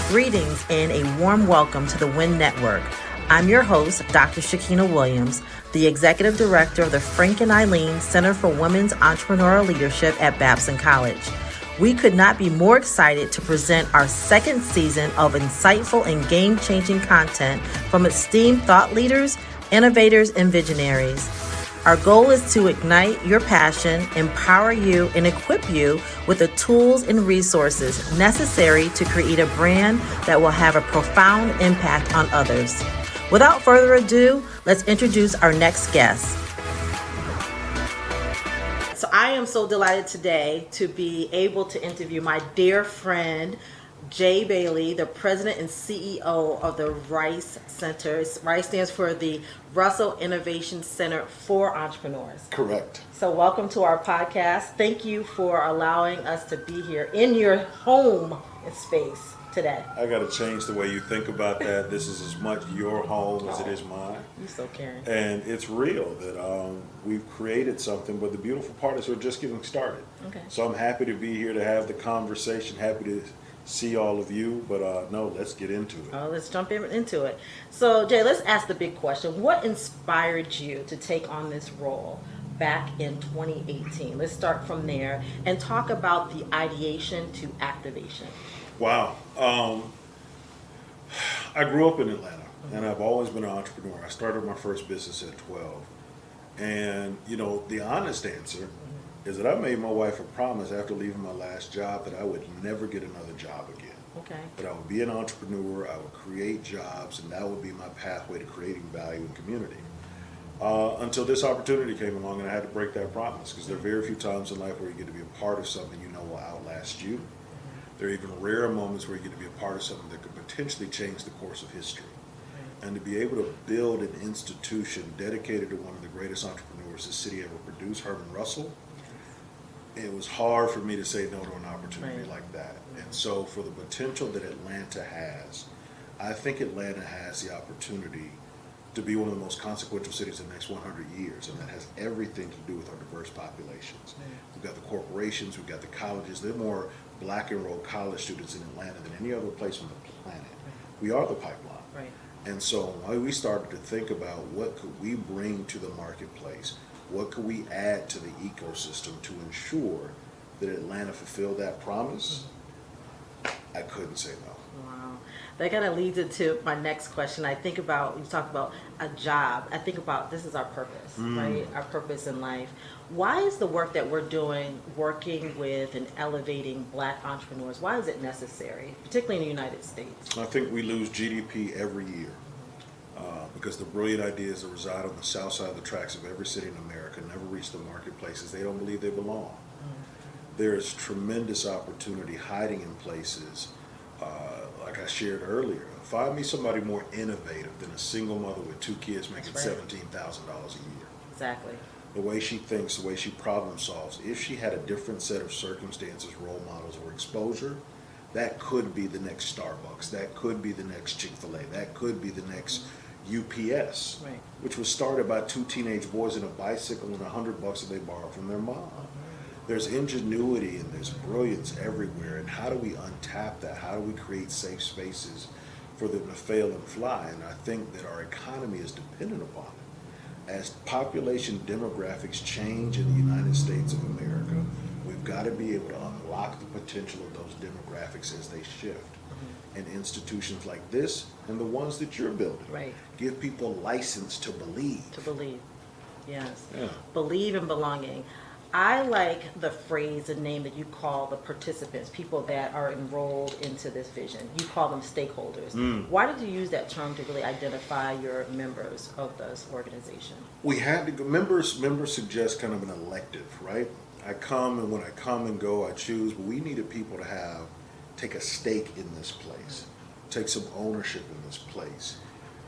Greetings and a warm welcome to the WIN Network. I'm your host, Dr. Shakenna Williams, the Executive Director of the Frank Eileen Center for Women's Entrepreneurial Leadership at Babson College. We could not be more excited to present our second season of insightful and game-changing content from esteemed thought leaders, innovators, and visionaries. Our goal is to ignite your passion, empower you, and equip you with the tools and resources necessary to create a brand that will have a profound impact on others. Without further ado, let's introduce our next guest. So I am so delighted today to be able to interview my dear friend, Jay Bailey, the president and CEO of the RICE Center. RICE stands for the Russell Innovation Center for Entrepreneurs. Correct. So welcome to our podcast. Thank you for allowing us to be here in your home space today. I got to change the way you think about that. This is as much your home as it is mine. You're so caring. And it's real that we've created something, but the beautiful part is we're just getting started. Okay. So I'm happy to be here to have the conversation, happy to see all of you, but no, let's get into it. Let's jump into it. So Jay, let's ask the big question. What inspired you to take on this role back in 2018? Let's start from there and talk about the ideation to activation. Wow. I grew up in Atlanta, and I've always been an entrepreneur. I started my first business at 12. And, you know, the honest answer is that I made my wife a promise after leaving my last job that I would never get another job again. Okay. That I would be an entrepreneur, I would create jobs, and that would be my pathway to creating value in community. Until this opportunity came along, and I had to break that promise, because there are very few times in life where you get to be a part of something you know will outlast you. There are even rare moments where you get to be a part of something that could potentially change the course of history. And to be able to build an institution dedicated to one of the greatest entrepreneurs this city ever produced, Herman Russell, it was hard for me to say no to an opportunity like that. And so for the potential that Atlanta has, I think Atlanta has the opportunity to be one of the most consequential cities in the next 100 years, and that has everything to do with our diverse populations. We've got the corporations, we've got the colleges. There are more black enrolled college students in Atlanta than any other place on the planet. We are the pipeline. Right. And so we started to think about what could we bring to the marketplace, what could we add to the ecosystem to ensure that Atlanta fulfilled that promise. I couldn't say no. Wow. That kind of leads into my next question. I think about, you talk about a job. I think about this is our purpose, right? Our purpose in life. Why is the work that we're doing, working with and elevating black entrepreneurs, why is it necessary, particularly in the United States? I think we lose GDP every year because the brilliant ideas that reside on the south side of the tracks of every city in America never reach the marketplaces. They don't believe they belong. There is tremendous opportunity hiding in places, like I shared earlier. Find me somebody more innovative than a single mother with 2 kids making $17,000 a year. Exactly. The way she thinks, the way she problem solves. If she had a different set of circumstances, role models, or exposure, that could be the next Starbucks. That could be the next Chick-fil-A. That could be the next UPS, which was started by 2 teenage boys in a bicycle and $100 that they borrowed from their mom. There's ingenuity and there's brilliance everywhere. And how do we untap that? How do we create safe spaces for them to fail and fly? And I think that our economy is dependent upon it. As population demographics change in the United States of America, we've got to be able to unlock the potential of those demographics as they shift. And institutions like this and the ones that you're building give people license to believe. To believe, yes. Yeah. Believe in belonging. I like the phrase and name that you call the participants, people that are enrolled into this vision. You call them stakeholders. Why did you use that term to really identify your members of this organization? We had to go, members suggest kind of an elective, right? I come, and when I come and go, I choose, but we needed people to take a stake in this place, take some ownership in this place.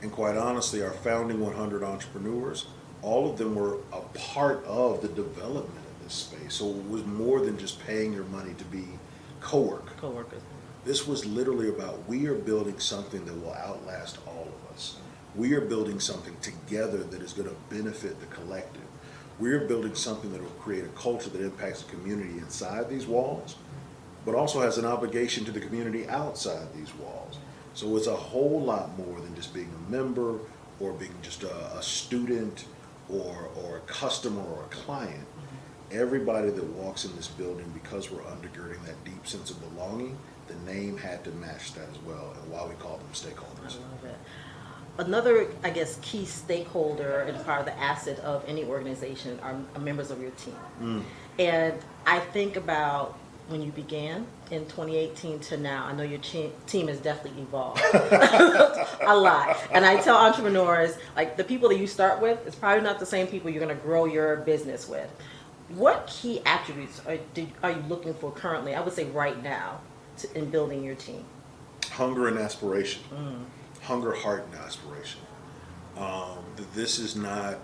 And quite honestly, our founding 100 entrepreneurs, all of them were a part of the development of this space. So it was more than just paying your money to be Co-workers. This was literally about, we are building something that will outlast all of us. We are building something together that is going to benefit the collective. We are building something that will create a culture that impacts the community inside these walls but also has an obligation to the community outside these walls. So it's a whole lot more than just being a member or being just a student or a customer or a client. Everybody that walks in this building, because we're undergirding that deep sense of belonging, the name had to match that as well, and why we call them stakeholders. I love it. Another, I guess, key stakeholder and part of the asset of any organization are members of your team. And I think about when you began in 2018 to now, I know your team has definitely evolved a lot. And I tell entrepreneurs, like, the people that you start with, it's probably not the same people you're going to grow your business with. What key attributes are you looking for currently, I would say right now, in building your team? Hunger and aspiration. Hunger, heart, and aspiration. This is not,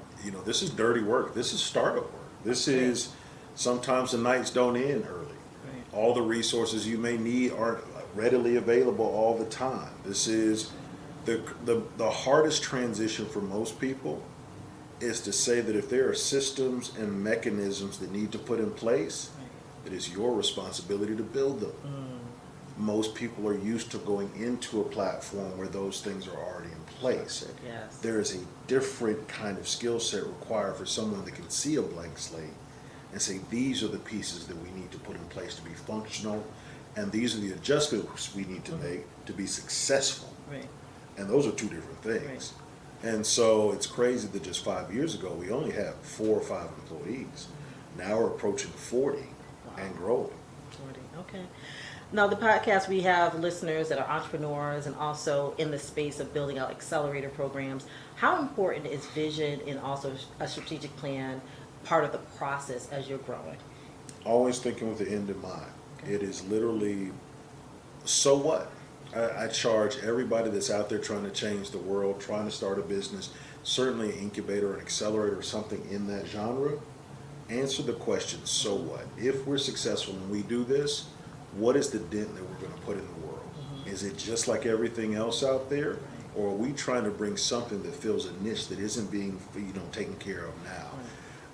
this is dirty work. This is startup work. This is, sometimes the nights don't end early. Right. All the resources you may need aren't readily available all the time. This is the hardest transition for most people is to say that if there are systems and mechanisms that need to put in place, it is your responsibility to build them. Most people are used to going into a platform where those things are already in place. Yes. There is a different kind of skill set required for someone that can see a blank slate and say, these are the pieces that we need to put in place to be functional, and these are the adjustments we need to make to be successful. Right. And those are two different things. And so it's crazy that just 5 years ago, we only had 4 or 5 employees. Now we're approaching 40 and growing. 40, okay. Now, the podcast, we have listeners that are entrepreneurs and also in the space of building out accelerator programs. How important is vision and also a strategic plan part of the process as you're growing? Always thinking with the end in mind. It is literally, so what? I charge everybody that's out there trying to change the world, trying to start a business, certainly an incubator, an accelerator, or something in that genre. Answer the question, so what? If we're successful and we do this, what is the dent that we're going to put in the world? Is it just like everything else out there? Or are we trying to bring something that fills a niche that isn't being taken care of now?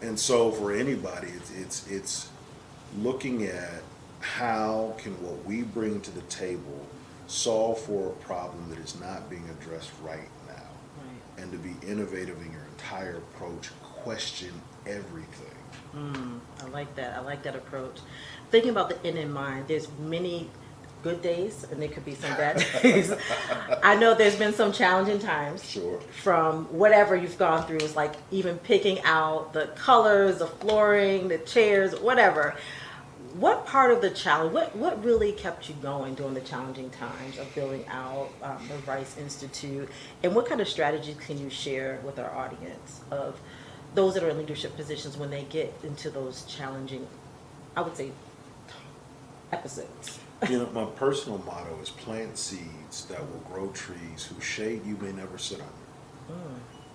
And so for anybody, it's looking at how can what we bring to the table solve for a problem that is not being addressed right now, and to be innovative in your entire approach, question everything. I like that. I like that approach. Thinking about the end in mind, there's many good days and there could be some bad days. I know there's been some challenging times. Sure. From whatever you've gone through. It's like even picking out the colors, the flooring, the chairs, whatever. What part of the challenge, what really kept you going during the challenging times of building out the Rice Institute? And what kind of strategies can you share with our audience of those that are in leadership positions when they get into those challenging, I would say, episodes? My personal motto is plant seeds that will grow trees whose shade you may never sit under.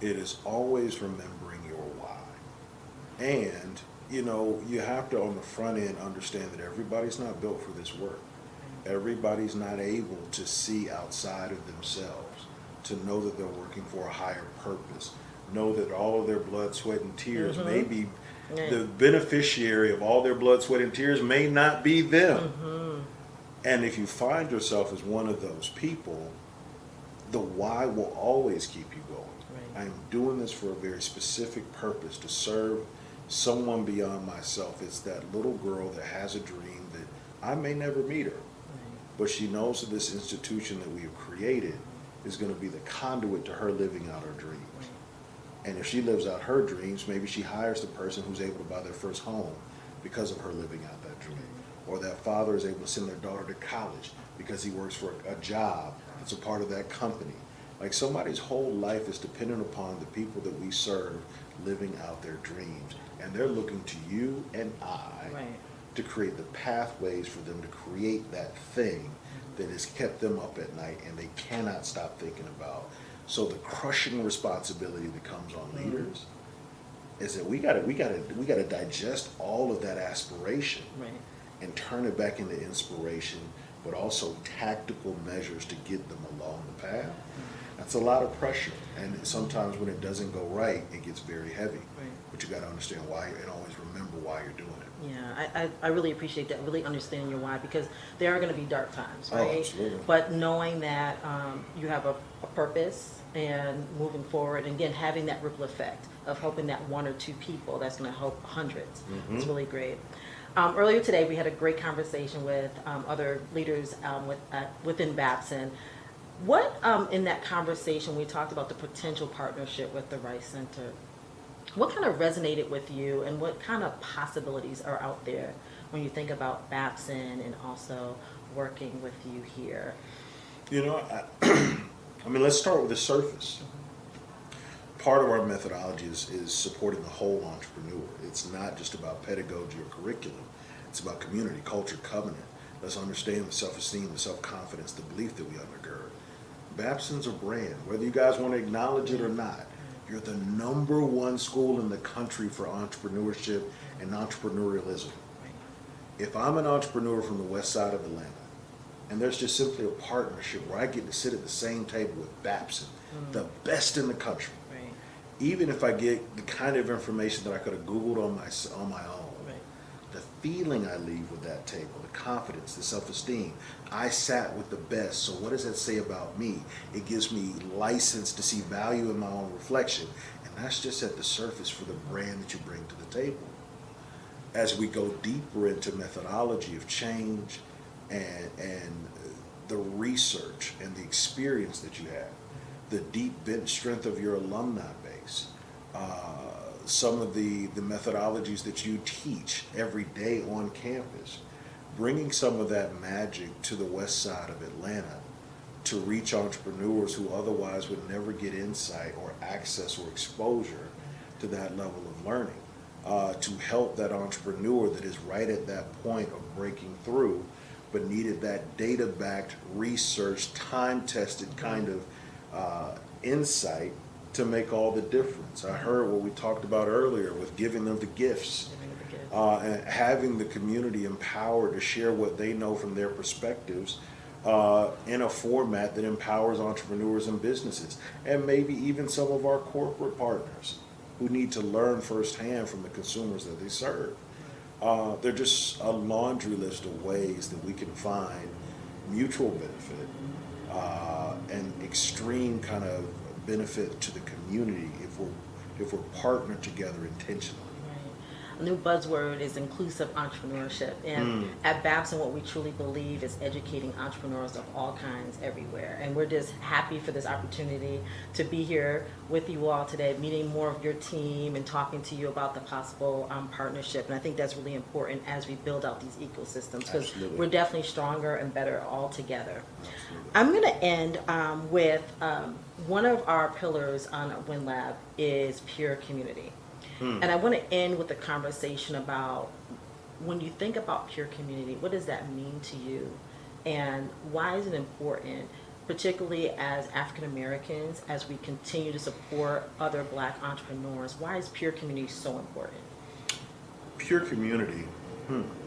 It is always remembering your why. And you have to, on the front end, understand that everybody's not built for this work. Everybody's not able to see outside of themselves, to know that they're working for a higher purpose, know that all of their blood, sweat, and tears may be the beneficiary of all their blood, sweat, and tears may not be them. And if you find yourself as one of those people, the why will always keep you going. I'm doing this for a very specific purpose, to serve someone beyond myself. It's that little girl that has a dream that I may never meet her, but she knows that this institution that we have created is going to be the conduit to her living out her dreams. And if she lives out her dreams, maybe she hires the person who's able to buy their first home because of her living out that dream. Or that father is able to send their daughter to college because he works for a job that's a part of that company. Like, somebody's whole life is dependent upon the people that we serve living out their dreams. And they're looking to you and I to create the pathways for them to create that thing that has kept them up at night and they cannot stop thinking about. So the crushing responsibility that comes on leaders is that we gotta digest all of that aspiration and turn it back into inspiration, but also tactical measures to get them along the path. That's a lot of pressure, and sometimes when it doesn't go right, it gets very heavy. But you got to understand why and always remember why you're doing it. Yeah, I really appreciate that, really understanding your why, because there are going to be dark times, Oh, right? absolutely. But knowing that you have a purpose and moving forward, and again, having that ripple effect of helping that one or two people, that's going to help hundreds. It's really great. Earlier today, we had a great conversation with other leaders within Babson. What, in that conversation, we talked about the potential partnership with the Rice Center. What kind of resonated with you, and what kind of possibilities are out there when you think about Babson and also working with you here? You know, I mean, let's start with the surface. Part of our methodology is supporting the whole entrepreneur. It's not just about pedagogy or curriculum. It's about community, culture, covenant. Let's understand the self-esteem, the self-confidence, the belief that we undergird. Babson's a brand, whether you guys want to acknowledge it or not. You're the #1 school in the country for entrepreneurship and entrepreneurialism. If I'm an entrepreneur from the west side of Atlanta, and there's just simply a partnership where I get to sit at the same table with Babson, the best in the country, Right. even if I get the kind of information that I could have Googled on my own, Right. the feeling I leave with that table, the confidence, the self-esteem, I sat with the best. So what does that say about me? It gives me license to see value in my own reflection. And that's just at the surface for the brand that you bring to the table. As we go deeper into methodology of change and the research and the experience that you have, the deep bench strength of your alumni base, some of the methodologies that you teach every day on campus, bringing some of that magic to the west side of Atlanta to reach entrepreneurs who otherwise would never get insight or access or exposure to that level of learning, to help that entrepreneur that is right at that point of breaking through but needed that data-backed, research, time-tested kind of insight to make all the difference. I heard what we talked about earlier with giving them the gifts, and having the community empowered to share what they know from their perspectives in a format that empowers entrepreneurs and businesses, and maybe even some of our corporate partners who need to learn firsthand from the consumers that they serve. They're just a laundry list of ways that we can find mutual benefit and extreme kind of benefit to the community if we're partnered together intentionally. A new buzzword is inclusive entrepreneurship. And at Babson, what we truly believe is educating entrepreneurs of all kinds everywhere. And we're just happy for this opportunity to be here with you all today, meeting more of your team and talking to you about the possible partnership. And I think that's really important as we build out these ecosystems, because we're definitely stronger and better all together. Absolutely. I'm going to end with one of our pillars on WinLab is pure community. And I want to end with a conversation about, when you think about pure community, what does that mean to you? And why is it important, particularly as African Americans, as we continue to support other Black entrepreneurs? Why is pure community so important? Pure community,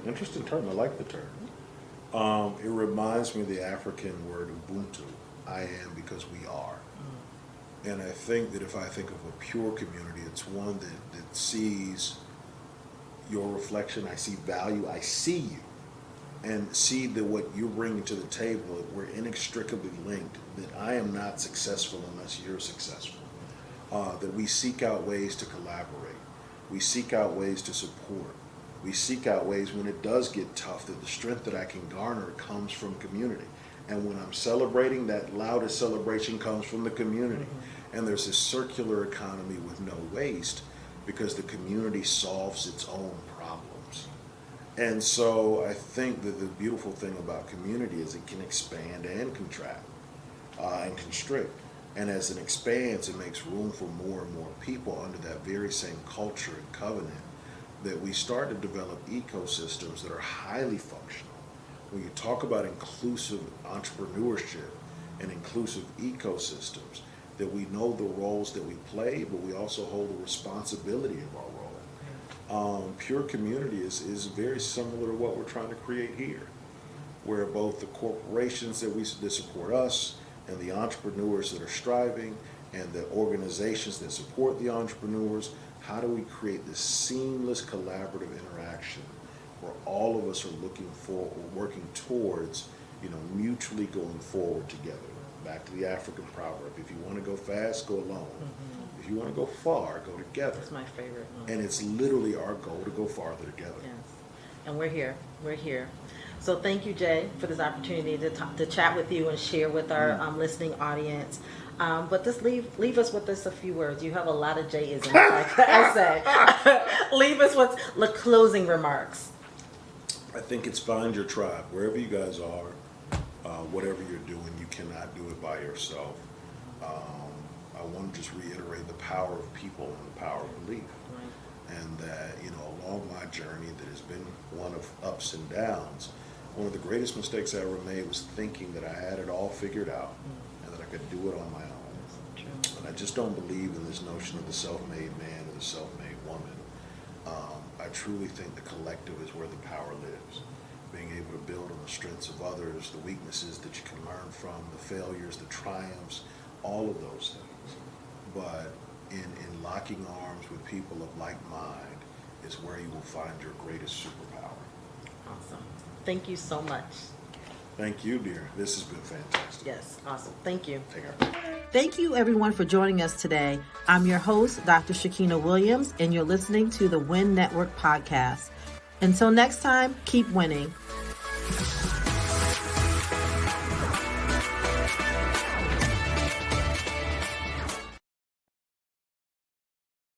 interesting term. I like the term. It reminds me of the African word Ubuntu. I am because we are. And I think that if I think of a pure community, it's one that sees your reflection. I see value. I see you, and see that what you're bringing to the table, we're inextricably linked, that I am not successful unless you're successful, that we seek out ways to collaborate. We seek out ways to support. We seek out ways when it does get tough, that the strength that I can garner comes from community. And when I'm celebrating, that loudest celebration comes from the community. And there's this circular economy with no waste, because the community solves its own problems. And so I think that the beautiful thing about community is it can expand and contract and constrict. And as it expands, it makes room for more and more people under that very same culture and covenant, that we start to develop ecosystems that are highly functional. When you talk about inclusive entrepreneurship and inclusive ecosystems, that we know the roles that we play, but we also hold the responsibility of our role. Pure community is very similar to what we're trying to create here, where both the corporations that support us, and the entrepreneurs that are striving, and the organizations that support the entrepreneurs, how do we create this seamless collaborative interaction where all of us are looking for, working towards, mutually going forward together. Back to the African proverb: if you want to go fast, go alone. Mm-hmm. If you want to go far, go together. That's my favorite one. And it's literally our goal to go farther together. Yes. And we're here. We're here. So thank you, Jay, for this opportunity to chat with you and share with our listening audience. But just leave us with this a few words. You have a lot of Jay-isms, like I say. Leave us with the closing remarks. I think it's find your tribe. Wherever you guys are, whatever you're doing, you cannot do it by yourself. I want to just reiterate the power of people and the power of belief. Right. And that, along my journey that has been one of ups and downs, one of the greatest mistakes I ever made was thinking that I had it all figured out and that I could do it on my own. True. And I just don't believe in this notion of the self-made man or the self-made woman. I truly think the collective is where the power lives. Being able to build on the strengths of others, the weaknesses that you can learn from, the failures, the triumphs, all of those things. But in locking arms with people of like mind is where you will find your greatest superpower. Awesome. Thank you so much. Thank you, dear. This has been fantastic. Yes, awesome. Thank you. Take care. Thank you, everyone, for joining us today. I'm your host, Dr. Shakenna Williams, and you're listening to the Win Network podcast. Until next time, keep winning.